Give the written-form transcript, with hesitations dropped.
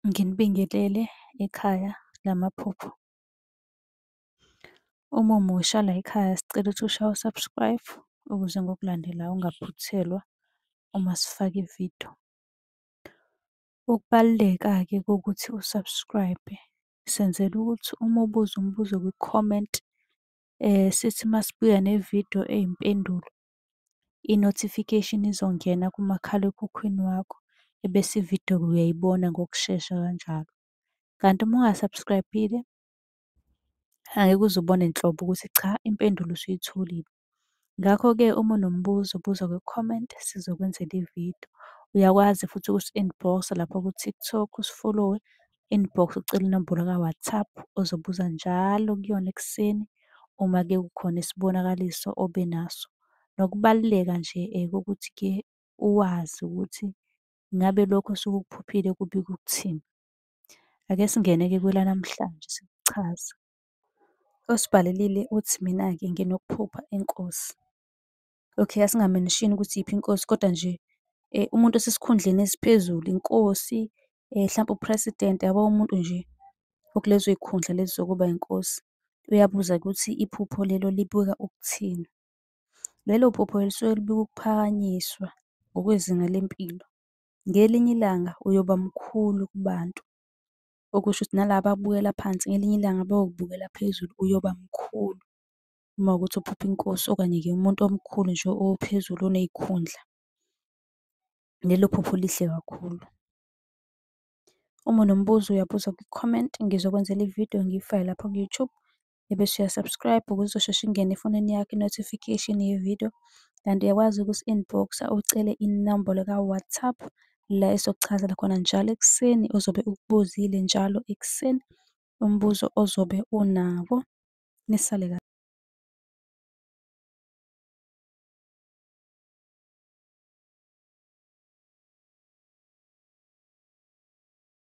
Nginibingelele ekhaya lamaphupho. Uma umusha la ekhaya sicela ukuthi ushaye u-subscribe ukuze ngokulandelayo ungaphuthelwa uma sifaka ividiyo. Ukubaluleka-ke kokuthi u-subscribe, senzela ukuthi uma ubuza umbuzo kwi-comment, sithi masibuya nevidiyo eyimpendulo, i-notification izongena kumakhalekhukhwini wakho, ebese ividiyo-ke uyayibona ngokushesha kanjalo. Kanti uma unga-subscribe-ile, angeke uze ubone nhlobo ukuthi cha, impendulo usuyitholile. Ngakho-ke uma unombuzo buza kwi-comment sizokwenzela ividiyo. Uyakwazi futhi ukusi-inbox-a lapha ku-TikTok, usi-follow-we, inbox ucele inombolo ka-WhatsApp ozobuza njalo kuyona ekuseni uma-ke kukhona isibonakaliso obenaso. Nokubaluleka nje kokuthi-ke uwazi ukuthi ngabe lokho osuke ukuphuphile kubika ukuthini. Ake singene-ke kwelanamhlanje sikuchaza. Osibhalelile uthi mina-ke nginokuphupha inkosi. Okay, asingamenishini ukuthi iyiphi inkosi, kodwa nje umuntu osesikhundleni esiphezulu, inkosi, hlampe u-president, yabo umuntu nje okulezo yikhundla lezi zokuba inkosi. Uyabuza ukuthi iphupho lelo libika ukuthini. Lelo phupho lisuke libika ukuphakanyiswa ngokwezinga lempilo. Ngelinye ilanga uyoba mkhulu kubantu, okusho ukuthi nalaba abakubukela phansi ngelinye ilanga bayokubukela phezulu, uyoba mkhulu. Uma kuwukuthi uphupha inkosi okanye-ke umuntu omkhulu nje ophezulu oneyikhundla. Lelo phupho lihle kakhulu. Uma unombuzo uyabuza kwi-comment, ngizokwenzela ividiyo ngiyifake lapha ku-YouTube. Ebese uya-subscribe ukuze izosheshe ingene efonini yakho i-notification yevidiyo. Kanti uyakwazi ukusi-inbox-a ucele inombolo ka-WhatsApp la esokuchazela khona njalo ekuseni ozobe ukubuzile njalo ekuseni umbuzo ozobe unawo. Nisale kahle.